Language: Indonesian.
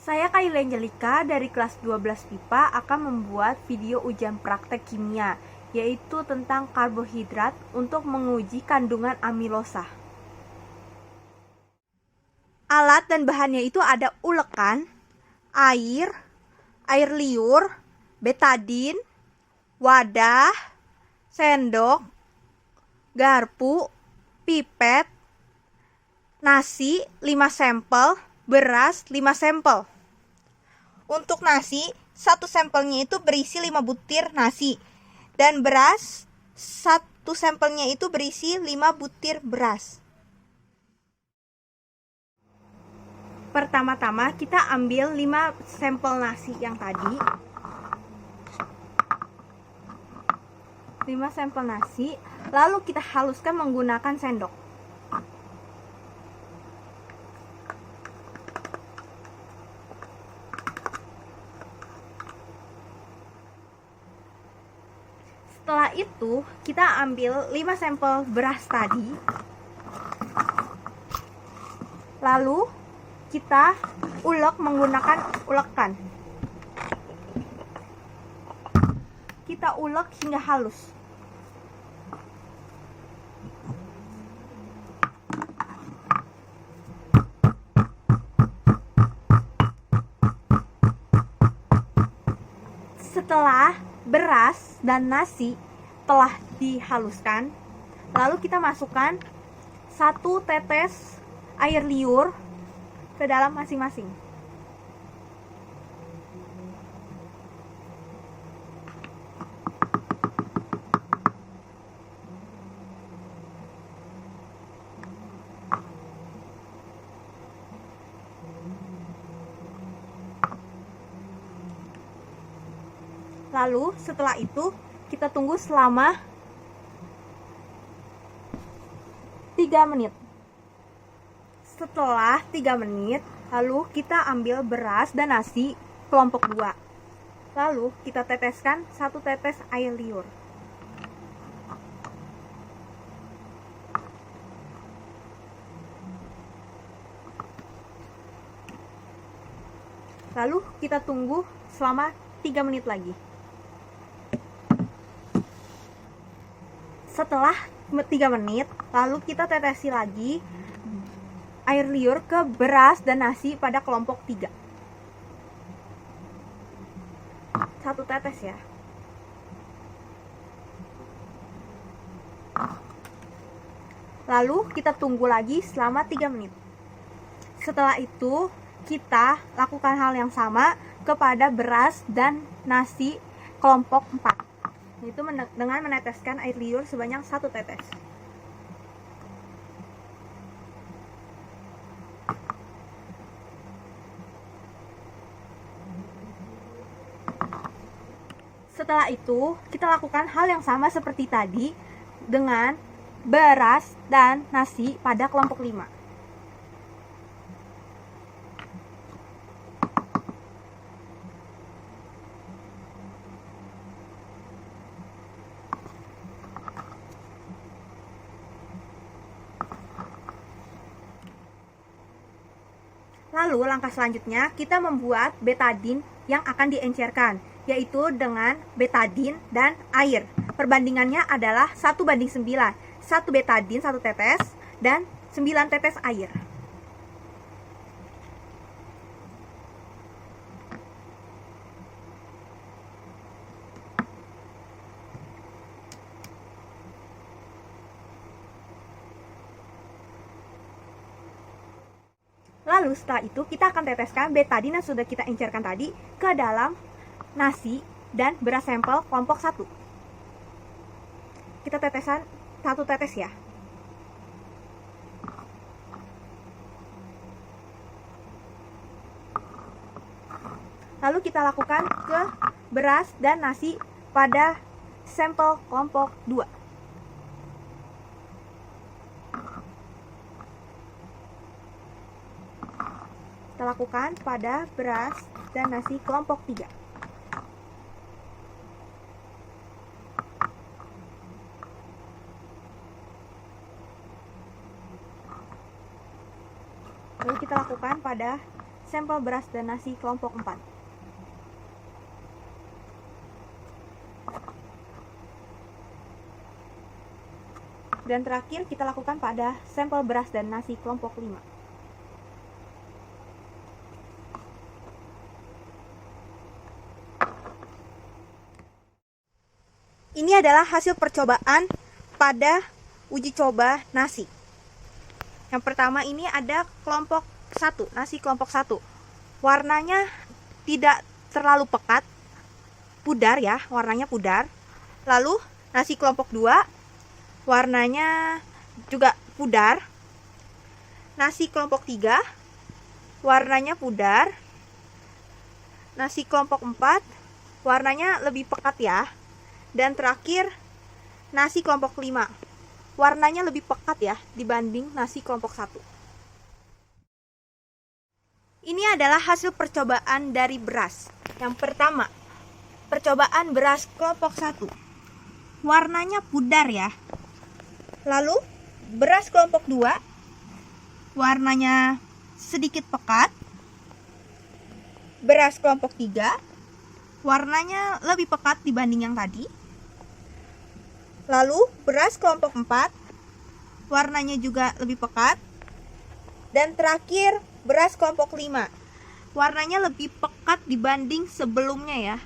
Saya Kayla Angelika dari kelas 12 IPA akan membuat video ujian praktek kimia, yaitu tentang karbohidrat untuk menguji kandungan amilosa. Alat dan bahannya itu ada ulekan, air liur, betadin, wadah, sendok, garpu, pipet, nasi 5 sampel, beras 5 sampel. Untuk nasi, satu sampelnya itu berisi 5 butir nasi, dan beras, satu sampelnya itu berisi 5 butir beras. Pertama-tama kita ambil 5 sampel nasi yang tadi. 5 sampel nasi, lalu kita haluskan menggunakan sendok. Setelah itu, kita ambil 5 sampel beras tadi. Lalu, kita ulek menggunakan ulekan. Kita ulek hingga halus. Setelah beras dan nasi telah dihaluskan, lalu kita masukkan 1 tetes air liur ke dalam masing-masing. Lalu setelah itu kita tunggu selama 3 menit. Setelah 3 menit, lalu kita ambil beras dan nasi kelompok 2. Lalu kita teteskan 1 tetes air liur. Lalu kita tunggu selama 3 menit lagi. Setelah 3 menit, lalu kita tetesi lagi air liur ke beras dan nasi pada kelompok 3. 1 tetes ya. Lalu kita tunggu lagi selama 3 menit. Setelah itu, kita lakukan hal yang sama kepada beras dan nasi kelompok 4. Itu dengan meneteskan air liur sebanyak 1 tetes. Setelah itu, kita lakukan hal yang sama seperti tadi dengan beras dan nasi pada kelompok 5. Lalu langkah selanjutnya kita membuat betadin yang akan diencerkan, yaitu dengan betadin dan air. Perbandingannya adalah 1:9. 1 betadin 1 tetes dan 9 tetes air. Lalu setelah itu kita akan teteskan betadin yang sudah kita encerkan tadi ke dalam nasi dan beras sampel kelompok 1. Kita tetesan 1 tetes ya. Lalu kita lakukan ke beras dan nasi pada sampel kelompok 2. Kita lakukan pada beras dan nasi kelompok 3. Lalu kita lakukan pada sampel beras dan nasi kelompok 4. Dan terakhir kita lakukan pada sampel beras dan nasi kelompok 5. Ini adalah hasil percobaan pada uji coba nasi. Yang pertama ini ada kelompok 1, nasi kelompok 1. Warnanya tidak terlalu pekat, pudar ya, warnanya pudar. Lalu nasi kelompok 2 warnanya juga pudar. Nasi kelompok 3 warnanya pudar. Nasi kelompok 4 warnanya lebih pekat ya. Dan terakhir nasi kelompok 5 warnanya lebih pekat ya dibanding nasi kelompok 1. Ini adalah hasil percobaan dari beras. Yang pertama, percobaan beras kelompok 1. Warnanya pudar ya. Lalu beras kelompok 2 warnanya sedikit pekat. Beras kelompok 3 warnanya lebih pekat dibanding yang tadi. Lalu beras kelompok 4 warnanya juga lebih pekat. Dan terakhir beras kelompok 5 warnanya lebih pekat dibanding sebelumnya ya.